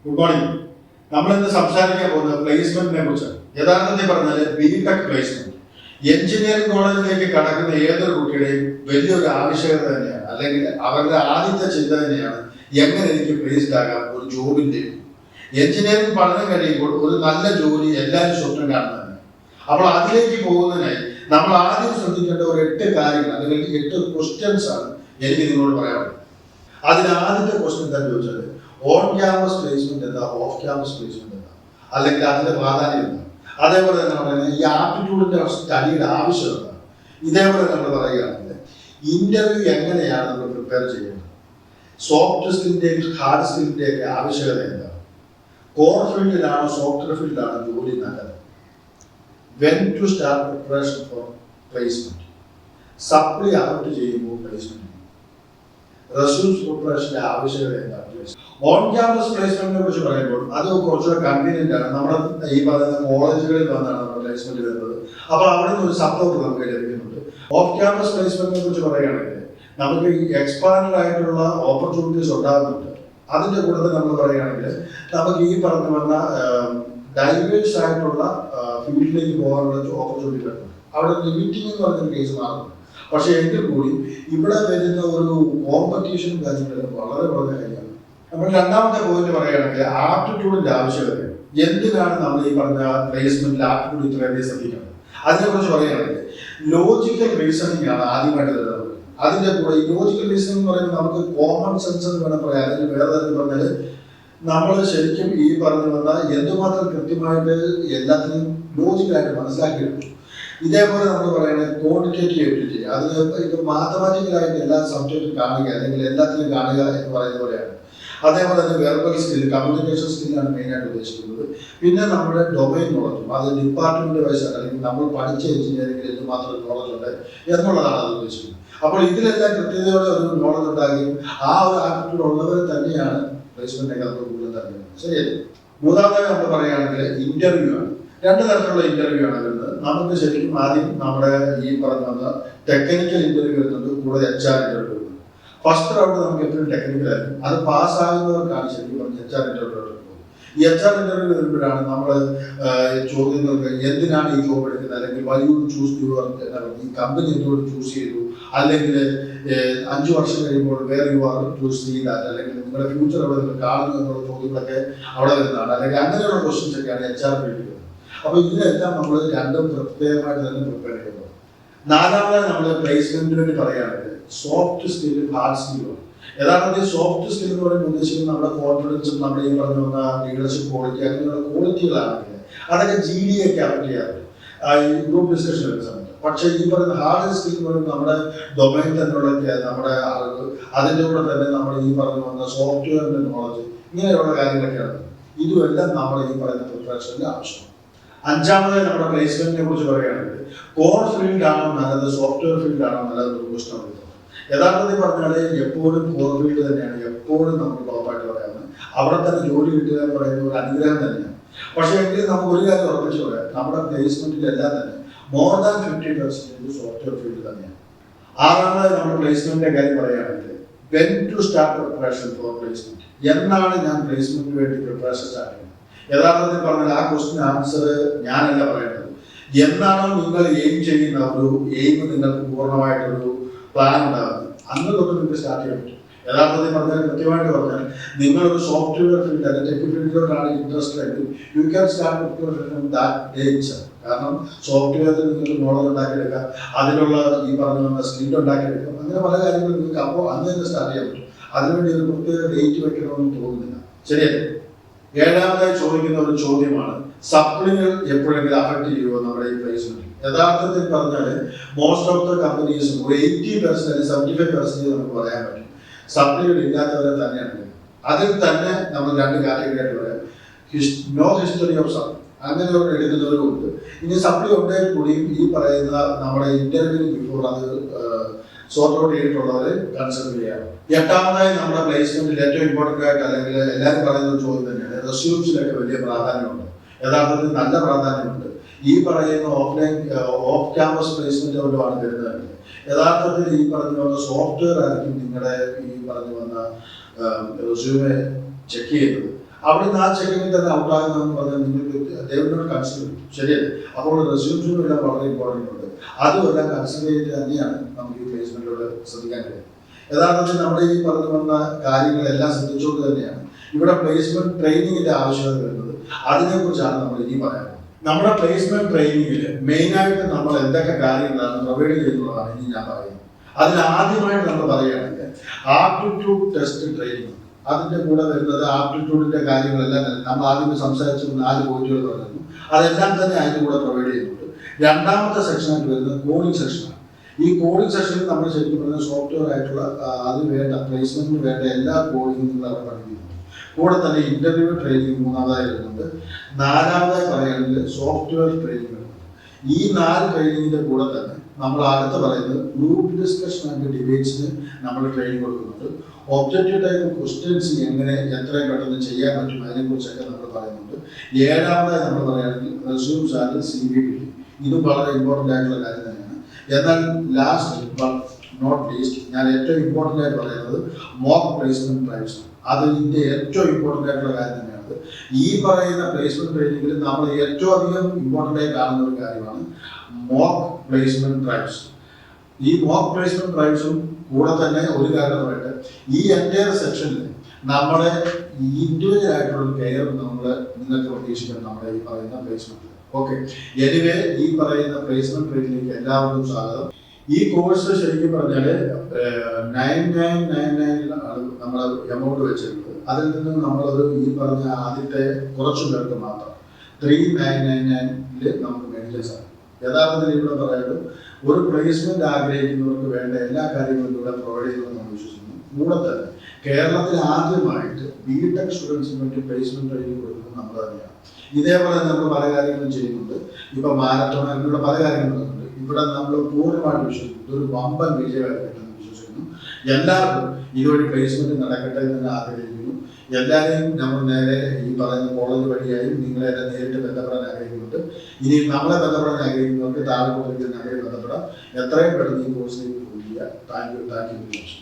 Good morning. നമ്മളിന്ന് സംസാരിക്കാൻ പോകുന്നത് പ്ലേസ്മെന്റിനെ കുറിച്ചാണ്. യഥാർത്ഥത്തിൽ പറഞ്ഞാൽ ബിടെക് പ്ലേസ്മെന്റ് എഞ്ചിനീയറിംഗ് കോളേജിലേക്ക് കടക്കുന്ന ഏതൊരു കുട്ടിയുടെയും വലിയൊരു ആവശ്യകത തന്നെയാണ്, അല്ലെങ്കിൽ അവരുടെ ആദ്യത്തെ ചിന്ത തന്നെയാണ് എങ്ങനെ എനിക്ക് പ്ലേസ്ഡ് ആകാം ഒരു ജോബിന്റെ. എഞ്ചിനീയറിംഗ് പഠനം കഴിയുമ്പോൾ ഒരു നല്ല ജോലി എല്ലാവരും സ്വപ്നം കാണുന്നതാണ്. അപ്പോൾ അതിലേക്ക് പോകുന്നതിനായി നമ്മൾ ആദ്യം ശ്രദ്ധിക്കേണ്ട ഒരു 8 കാര്യങ്ങൾ അല്ലെങ്കിൽ 8 ക്വസ്റ്റ്യൻസ് ആണ് എനിക്ക് നിങ്ങളോട് പറയാനുള്ളത്. അതിന് ആദ്യത്തെ ക്വസ്റ്റ്യൻ എന്താണെന്ന് ചോദിച്ചാൽ ഓൺ ക്യാമ്പസ് പ്ലേസ്മെന്റ് എന്താ, ഓഫ് ക്യാമ്പസ് പ്ലേസ്മെന്റ് എന്താ, അല്ലെങ്കിൽ അതിന്റെ പ്രാധാന്യം എന്താ. അതേപോലെ തന്നെ പറയുന്നത് ഈ ആപ്റ്റിറ്റ്യൂഡിന്റെ സ്റ്റഡിയുടെ ആവശ്യം എന്താണ്. ഇതേപോലെ നമ്മൾ പറയുകയാണെങ്കിൽ ഇന്റർവ്യൂ എങ്ങനെയാണ് നമ്മൾ പ്രിപ്പയർ ചെയ്യുന്നത്, സോഫ്റ്റ് സ്കില്ലിന്റെയും ഹാർഡ് സ്കില്ലിന്റെയും ഒക്കെ ആവശ്യകത എന്താണ്, കോർ ഫീൽഡിലാണോ സോഫ്റ്റ്വെയർ ഫീൽഡിലാണോ ജോലി നല്ലത്, when to start preparation for placement, supply affect ചെയ്യുമ്പോൾ പ്ലേസ്മെന്റ്, റെസ്യൂംസ് പ്രിപ്പറേഷന്റെ ആവശ്യകത എന്താണ്. ഓൺ ക്യാമ്പസ് പ്ലേസ്മെന്റിനെ കുറിച്ച് പറയുമ്പോൾ അത് കുറച്ചുകൂടെ കൺവീനിയന്റ് ആണ്. നമ്മുടെ ഈ പറയുന്ന കോളേജുകളിൽ വന്നാണ് നമ്മുടെ പ്ലേസ്മെന്റ് വരുന്നത്. അപ്പോൾ അവിടെ നിന്ന് ഒരു സപ്പോർട്ട് നമുക്ക് ലഭിക്കുന്നുണ്ട്. ഓഫ് ക്യാമ്പസ് പ്ലേസ്മെന്റിനെ കുറിച്ച് പറയുകയാണെങ്കിൽ നമുക്ക് ഈ എക്സ്പാൻഡ് ആയിട്ടുള്ള ഓപ്പർച്യൂണിറ്റീസ് ഉണ്ടാകുന്നുണ്ട്. അതിന്റെ കൂടെ നമ്മൾ പറയുകയാണെങ്കിൽ നമുക്ക് ഈ പറഞ്ഞു വന്ന ഡൈവേഴ്സ് ആയിട്ടുള്ള ഫീൽഡിലേക്ക് പോകാനുള്ള ഓപ്പർച്യൂണിറ്റി ഉണ്ട്. അവിടെ ലിമിറ്റിംഗ് എന്ന് പറഞ്ഞൊരു കേസ് മാറുന്നു. പക്ഷെ എങ്കിൽ കൂടി ഇവിടെ വരുന്ന ഒരു കോമ്പറ്റീഷനും കാര്യങ്ങളും വളരെ വളരെ ഹൈയാണ്. നമ്മൾ രണ്ടാമത്തെ പോയിന്റ് പറയുകയാണെങ്കിൽ ആപ്റ്റിറ്റ്യൂഡിന്റെ ആവശ്യകത. എന്തിനാണ് നമ്മൾ ഈ പറഞ്ഞ പ്ലേസ്മെന്റിൽ ആപ്റ്റിറ്റ്യൂഡ് ഇത്രയധികം ശ്രദ്ധിക്കുന്നത്? അതിനെക്കുറിച്ച് പറയുകയാണെങ്കിൽ ലോജിക്കൽ റീസണിംഗ് ആണ് ആദ്യമായിട്ട് വരുന്നത്. അതിന്റെ കൂടെ ഈ ലോജിക്കൽ റീസണിംഗ് എന്ന് പറയുമ്പോൾ നമുക്ക് കോമൺ സെൻസ് എന്ന് വേണം പറയാം. അതിന് വേറെ തരത്തിൽ പറഞ്ഞാൽ നമ്മൾ ശരിക്കും ഈ പറഞ്ഞു വന്ന എന്തുമാത്രം കൃത്യമായിട്ട് എല്ലാത്തിനും ലോജിക്കലായിട്ട് മനസ്സിലാക്കിയെടുക്കും. ഇതേപോലെ നമ്മൾ പറയുന്നത് ക്വാണ്ടിറ്റേറ്റീവ് എബിലിറ്റി. അതിന് ഇത് മാത്തമാറ്റിക്കലായിട്ട് എല്ലാ സബ്ജക്റ്റും കാണുക അല്ലെങ്കിൽ എല്ലാത്തിനും കാണുക എന്ന് പറയുന്ന പോലെയാണ്. അതേപോലെ തന്നെ വെർബൽ സ്കിൽ, കമ്മ്യൂണിക്കേഷൻ സ്കില്ലാണ് മെയിനായിട്ട് ഉദ്ദേശിക്കുന്നത്. പിന്നെ നമ്മുടെ ഡൊമൈൻ നോളജും, അത് ഡിപ്പാർട്ട്മെന്റ് വൈസ് അല്ലെങ്കിൽ നമ്മൾ പഠിച്ച എഞ്ചിനീയറിംഗിൽ എന്തുമാത്രം നോളജ് ഉണ്ട് എന്നുള്ളതാണ് അത് ഉദ്ദേശിക്കുന്നത്. അപ്പോൾ ഇതിലെല്ലാം കൃത്യതയോടെ ഒരു നോളജ് ഉണ്ടാകുകയും ആ ഒരു ആപ്റ്റിറ്റ്യൂഡ് ഉള്ളവർ തന്നെയാണ് പ്ലേസ്മെന്റിനെ നമുക്ക് കൂടുതൽ തരുന്നത്. ശരിയല്ലേ? മൂന്നാമതായി നമ്മൾ പറയുകയാണെങ്കിൽ ഇന്റർവ്യൂ ആണ്. 2 തരത്തിലുള്ള ഇന്റർവ്യൂ ആണ് വരുന്നത്. നമുക്ക് ശരിക്കും ആദ്യം നമ്മുടെ ഈ പറഞ്ഞ ടെക്നിക്കൽ ഇന്റർവ്യൂ വരുന്നുണ്ട്, കൂടെ HR ഇന്റർവ്യൂ വരുന്നുണ്ട്. ഫസ്റ്റ് റൗണ്ട് നമുക്ക് എപ്പോഴും ടെക്നിക്കൽ ആയിരിക്കും. അത് പാസ്സാകുന്നവർക്കാണ് ശരിക്കും പറഞ്ഞ HR ഇന്റർവ്യൂ പോകുന്നത്. ഈ HR ഇന്റർവ്യൂ വരുമ്പോഴാണ് നമ്മൾ ചോദ്യങ്ങൾക്ക് എന്തിനാണ് ഈ ജോബ് എടുക്കുന്നത്, അല്ലെങ്കിൽ വലിയ ചൂസ് ഈ കമ്പനി എന്തുകൊണ്ട് ചൂസ് ചെയ്തു, അല്ലെങ്കിൽ 5 വർഷം കഴിയുമ്പോൾ വേറെ യു ആർ ചൂസ് ചെയ്താൽ, അല്ലെങ്കിൽ നിങ്ങളുടെ ഫ്യൂച്ചർ എവിടെ നിങ്ങൾ കാണുന്നു എന്നുള്ള ചോദ്യങ്ങളൊക്കെ അവിടെ വരുന്നതാണ്. അല്ലെങ്കിൽ അങ്ങനെയുള്ള ക്വസ്റ്റ്യൻസ് ഒക്കെയാണ് HR ഫീൽഡിൽ. അപ്പൊ ഇതിനെല്ലാം നമ്മൾ രണ്ടും പ്രത്യേകമായിട്ട് തന്നെ പ്രിപ്പയർ ചെയ്യുന്നത്. നാലാമതായി നമ്മൾ പ്ലേസ്മെന്റിന് വേണ്ടി പറയുകയാണെങ്കിൽ സോഫ്റ്റ് സ്കില്ലും ഹാർഡ് സ്കില്ലും. യഥാർത്ഥത്തിൽ സോഫ്റ്റ് സ്കിൽ എന്ന് പറയുമ്പോൾ ഉദ്ദേശിക്കുന്നത് നമ്മുടെ കോൺഫിഡൻസും നമ്മുടെ ഈ പറഞ്ഞു വന്ന ലീഡർഷിപ്പ് ക്വാളിറ്റി അങ്ങനെയുള്ള ക്വാളിറ്റികളാണെങ്കിൽ അതൊക്കെ GD ഒക്കെ അഫക്ട് ചെയ്യാറുണ്ട് ഗ്രൂപ്പ് ഡിസ്കഷൻ വരുന്ന സമയത്ത്. പക്ഷേ ഈ പറയുന്ന ഹാർഡ് സ്കിൽ എന്ന് പറയുമ്പോൾ നമ്മുടെ ഡൊമൈൻ തന്നെയുള്ള നമ്മുടെ അറിവ്, അതിൻ്റെ കൂടെ തന്നെ നമ്മൾ ഈ പറഞ്ഞു വന്ന സോഫ്റ്റ്വെയറിന്റെ നോളജ്, ഇങ്ങനെയുള്ള കാര്യങ്ങളൊക്കെയാണ്. ഇതുമെല്ലാം നമ്മൾ ഈ പറയുന്ന പ്രിപ്പറേഷന്റെ ആവശ്യമാണ്. അഞ്ചാമതായി നമ്മുടെ പ്ലേസ്മെന്റിനെ കുറിച്ച് പറയുകയാണെങ്കിൽ കോർ ഫീൽഡ് ആണോ നല്ലത്, സോഫ്റ്റ്വെയർ ഫീൽഡ് ആണോ നല്ലത് ഒരു ക്വസ്റ്റൻ ആണ്. യഥാർത്ഥത്തിൽ പറഞ്ഞാൽ എപ്പോഴും കോർ ഫീൽഡ് തന്നെയാണ് എപ്പോഴും നമുക്ക് ടോപ്പായിട്ട് പറയാവുന്നത്. അവിടെ തന്നെ ജോലി കിട്ടുക എന്ന് പറയുന്ന ഒരു അനുഗ്രഹം തന്നെയാണ്. പക്ഷേ എങ്കിലും നമുക്ക് ഒരു കാര്യം ഉറപ്പിച്ചു പറയാം, നമ്മുടെ പ്ലേസ്മെന്റിലെല്ലാം തന്നെ മോർ ദാൻ 50% സോഫ്റ്റ്വെയർ ഫീൽഡ് തന്നെയാണ്. ആറാമതായി നമ്മുടെ പ്ലേസ്മെന്റിന്റെ കാര്യം പറയുകയാണെങ്കിൽ when to start preparation for placement. എന്നാണ് ഞാൻ പ്ലേസ്മെന്റിന് വേണ്ടി പ്രിപ്പറേഷൻ സ്റ്റാർട്ട് ചെയ്യുന്നത്? യഥാർത്ഥത്തിൽ പറഞ്ഞാൽ ആ ക്വസ്റ്റ്യൻ ആൻസർ ഞാനല്ല പറയേണ്ടത്. എന്നാണോ നിങ്ങൾ എയിം ചെയ്യുന്ന ഒരു എയിം നിങ്ങൾക്ക് പൂർണ്ണമായിട്ടൊരു പ്ലാൻ ഉണ്ടാകുന്നത്, അന്ന് തൊട്ട് നിങ്ങൾക്ക് സ്റ്റാർട്ട് ചെയ്യാൻ പറ്റും. യഥാർത്ഥത്തിൽ പറഞ്ഞാൽ കൃത്യമായിട്ട് പറഞ്ഞാൽ നിങ്ങളൊരു സോഫ്റ്റ്വെയർ ഫീൽഡ് അല്ലെങ്കിൽ ടെക് ഫീൽഡിലോട്ടാണ് ഇൻട്രസ്റ്റ് എങ്കിൽ you can start from that day itself. കാരണം സോഫ്റ്റ്വെയറിൽ നിങ്ങൾക്ക് നോളജ് ഉണ്ടാക്കിയെടുക്കാം, അതിനുള്ള ഈ പറഞ്ഞു വന്ന സ്കിൽ ഉണ്ടാക്കിയെടുക്കാം, അങ്ങനെ പല കാര്യങ്ങളും നിങ്ങൾക്ക് അപ്പോൾ അന്ന് തന്നെ സ്റ്റാർട്ട് ചെയ്യാൻ പറ്റും. അതിനുവേണ്ടി ഒരു പ്രത്യേക ഡേറ്റ് വെക്കണമെന്ന് തോന്നുന്നില്ല. ശരിയല്ലേ? ഏഴാമതായി ചോദിക്കുന്ന ഒരു ചോദ്യമാണ് സപ്ലികൾ എപ്പോഴെങ്കിലും അഫക്ട് ചെയ്യുമോ നമ്മുടെ ഈ പ്ലേസ്മെന്റ്. യഥാർത്ഥത്തിൽ പറഞ്ഞാൽ മോസ്റ്റ് ഓഫ് ദ കമ്പനീസും ഒരു 80% 75% നമുക്ക് പറയാൻ പറ്റും സപ്ലികൾ ഇല്ലാത്തവരെ തന്നെയാണ്. അതിൽ തന്നെ നമ്മൾ 2 കാറ്റഗറി ആയിട്ട് പറയാം. നോ ഹിസ്റ്ററി ഓഫ് സപ്ലി അങ്ങനെ എടുക്കുന്നവരുമുണ്ട്. ഇനി സപ്ലി ഉണ്ടെങ്കിൽ കൂടിയും ഈ പറയുന്ന നമ്മുടെ ഇന്റർവ്യൂവിന് ബിഫോർ അത് സോർട്ട് ഔട്ട് ചെയ്തിട്ടുള്ളവരെ കൺസിഡർ ചെയ്യാം. എട്ടാമതായി നമ്മുടെ പ്ലേസ്മെന്റിൽ ഏറ്റവും ഇമ്പോർട്ടൻ്റ് ആയിട്ട് അല്ലെങ്കിൽ എല്ലാവരും പറയുന്ന ഒരു ചോദ്യം തന്നെയാണ് റെസ്യൂംസിലൊക്കെ വലിയ പ്രാധാന്യമുണ്ട്. യഥാർത്ഥത്തിൽ നല്ല പ്രാധാന്യമുണ്ട്. ഈ പറയുന്ന ഓഫ് ക്യാമ്പസ് പ്ലേസ്മെന്റ് കൊണ്ടുമാണ് വരുന്നത്. യഥാർത്ഥത്തിൽ ഈ പറഞ്ഞു വന്ന സോഫ്റ്റ്വെയർ ആയിരിക്കും നിങ്ങളുടെ ഈ പറഞ്ഞു വന്ന റെസ്യൂമെ ചെക്ക് ചെയ്യുന്നത്. അവിടുന്ന് ആ ചെക്കിങ്ങിൽ തന്നെ ഔട്ടാകുന്നതെന്ന് പറഞ്ഞാൽ നിങ്ങൾക്ക് ദൈവത്തോട് കൺസിഡർ ശരിയല്ലേ. അപ്പോൾ റെസ്യൂംസും എല്ലാം വളരെ ഇമ്പോർട്ടൻ്റ് ഉണ്ട്. അതുമെല്ലാം കൺസിഡർ ചെയ്ത് തന്നെയാണ് നമുക്ക് ഈ പ്ലേസ്മെന്റിലൂടെ ശ്രദ്ധിക്കാൻ കഴിയുന്നത്. യഥാർത്ഥത്തിൽ നമ്മൾ ഈ പറഞ്ഞു വന്ന കാര്യങ്ങളെല്ലാം ശ്രദ്ധിച്ചുകൊണ്ട് തന്നെയാണ് ഇവിടെ പ്ലേസ്മെന്റ് ട്രെയിനിങ്ങിന്റെ ആവശ്യകത വരുന്നത്. അതിനെക്കുറിച്ചാണ് നമ്മൾ ഇനി പറയുന്നത്. നമ്മുടെ പ്ലേസ്മെന്റ് ട്രെയിനിങ്ങിൽ മെയിനായിട്ട് നമ്മൾ എന്തൊക്കെ കാര്യങ്ങളാണ് പ്രൊവൈഡ് ചെയ്യുന്നതാണ് ഇനി ഞാൻ പറയുന്നത്. അതിൽ ആദ്യമായിട്ട് നമ്മൾ പറയുകയാണെങ്കിൽ ആപ്റ്റിറ്റ്യൂഡ് ടെസ്റ്റ് ട്രെയിനിങ്. അതിന്റെ കൂടെ വരുന്നത് ആപ്റ്റിറ്റ്യൂഡിന്റെ കാര്യങ്ങളെല്ലാം തന്നെ നമ്മൾ ആദ്യം സംസാരിച്ച 4 പോയിന്റുകൾ പറഞ്ഞു, അതെല്ലാം തന്നെ അതിന്റെ കൂടെ പ്രൊവൈഡ് ചെയ്യുന്നുണ്ട്. രണ്ടാമത്തെ സെക്ഷനായിട്ട് വരുന്നത് കോഡിംഗ് സെക്ഷനാണ്. ഈ കോഡിംഗ് സെക്ഷനിൽ നമ്മൾ ശരിക്കും പറഞ്ഞാൽ സോഫ്റ്റ്വെയർ ആയിട്ടുള്ള അതിന് വേണ്ട പ്ലേസ്മെന്റിന് വേണ്ട എല്ലാ കോഡിങ്ങും നിങ്ങൾ അവിടെ പഠിക്കുന്നുണ്ട്. കൂടെ തന്നെ ഇന്റർവ്യൂ ട്രെയിനിങ് 3ാമതായി വരുന്നുണ്ട്. 4ാമതായി പറയുകയാണെങ്കിൽ സോഫ്റ്റ്വെയർ ട്രെയിനിങ് വരുന്നുണ്ട്. ഈ 4 ട്രെയിനിങ്ങിന്റെ കൂടെ തന്നെ നമ്മൾ അടുത്ത് പറയുന്നത് ഗ്രൂപ്പ് ഡിസ്കഷൻ ആൻഡ് ഡിബേറ്റ്സിന് നമ്മൾ ട്രെയിനിങ് കൊടുക്കുന്നുണ്ട്. ഒബ്ജക്റ്റീവ് ടൈപ്പ് ക്വസ്റ്റ്യൻസ് എങ്ങനെ എത്രയും പെട്ടെന്ന് ചെയ്യാൻ പറ്റും അതിനെക്കുറിച്ചൊക്കെ നമ്മൾ പറയുന്നുണ്ട്. 7ാമതായി നമ്മൾ പറയുകയാണെങ്കിൽ റെസ്യൂംസ് ആൻഡ് CV ബിൽഡിംഗ്. ഇതും വളരെ ഇമ്പോർട്ടൻ്റ് ആയിട്ടുള്ള കാര്യം തന്നെയാണ്. എന്നാൽ ലാസ്റ്റ് ബട്ട് നോട്ട് ലീസ്റ്റ് ഞാൻ ഏറ്റവും ഇമ്പോർട്ടൻ്റ് ആയിട്ട് പറയുന്നത് മോക്ക് പ്ലേസ്മെന്റ് ഡ്രൈവ്സ്. അത് ഇതിൻ്റെ ഏറ്റവും ഇമ്പോർട്ടൻ്റ് ആയിട്ടുള്ള കാര്യം തന്നെയാണ്. ഈ പറയുന്ന പ്ലേസ്മെന്റ് ട്രെയിനിങ്ങിൽ നമ്മൾ ഏറ്റവും അധികം ഇമ്പോർട്ടൻ്റ് ആയി കാണുന്ന ഒരു കാര്യമാണ് മോക്ക് പ്ലേസ്മെന്റ് ഡ്രൈവ്സ്. ഈ മോക്ക് പ്ലേസ്മെന്റ് ഡ്രൈവ്സും കൂടെ തന്നെ ഒരു കാര്യം പറയട്ടെ, ഈ എൻ്റയർ സെക്ഷനിൽ നമ്മുടെ ഇൻഡിവിജ്വൽ ആയിട്ടുള്ള കെയർ നിങ്ങൾക്ക് പ്രതീക്ഷിക്കണം നമ്മുടെ ഈ പറയുന്ന പ്ലേസ്മെന്റ്. ഓക്കെ, എനിവേ ഈ പറയുന്ന പ്ലേസ്മെന്റ് ട്രെയിനിലേക്ക് എല്ലാവർക്കും സ്വാഗതം. ഈ കോഴ്സ് ശരിക്കും പറഞ്ഞാൽ 9999 നമ്മൾ എമൗണ്ട് വെച്ചിട്ടുണ്ട്. അതിൽ നിന്ന് നമ്മളത് ഈ പറഞ്ഞ ആദ്യത്തെ കുറച്ചു പേർക്ക് മാത്രം 3999 നമുക്ക് മേടിക്കാൻ സാധിക്കും. യഥാർത്ഥത്തിൽ ഇവിടെ പറയുന്നത് ഒരു പ്ലേസ്മെന്റ് ആഗ്രഹിക്കുന്നവർക്ക് വേണ്ട എല്ലാ കാര്യങ്ങളും ഇവിടെ പ്രൊവൈഡ് ചെയ്യുമെന്ന് നമ്മൾ വിശ്വസിക്കുന്നു. കൂടെ തന്നെ കേരളത്തിൽ ആദ്യമായിട്ട് BTech സ്റ്റുഡൻസിന് വേണ്ടി പ്ലേസ്മെന്റ് ട്രെയിനിങ് കൊടുക്കുന്നത് നമ്മൾ തന്നെയാണ്. ഇതേപോലെ നമ്മൾ പല കാര്യങ്ങളും ചെയ്യുന്നുണ്ട്. ഇപ്പൊ മാരത്തോൺ അങ്ങനെയുള്ള പല കാര്യങ്ങളും ഉണ്ട്. ഇവിടെ നമ്മൾ പൂർണ്ണമായിട്ട് വിശ്വസിക്കുന്നു ഇതൊരു വമ്പൻ വിജയമായിട്ടെന്ന് വിശ്വസിക്കുന്നു. എല്ലാവർക്കും ഇതുവഴി പ്ലേസ്മെന്റ് നടക്കട്ടെ എന്ന് ആഗ്രഹിക്കുന്നു. എല്ലാവരെയും നമ്മൾ നേരെ ഈ പറയുന്ന കോളേജ് വഴിയായും നിങ്ങളെ നേരിട്ട് ബന്ധപ്പെടാൻ ആഗ്രഹിക്കുന്നുണ്ട്. ഇനി നമ്മളെ ബന്ധപ്പെടാൻ ആഗ്രഹിക്കുന്നവർക്ക് താഴെ കൊടുക്കുന്ന നഗരം ബന്ധപ്പെടാം. എത്രയും പെട്ടെന്ന് ഈ കോഴ്സിലേക്ക് പോകുക. Thank you.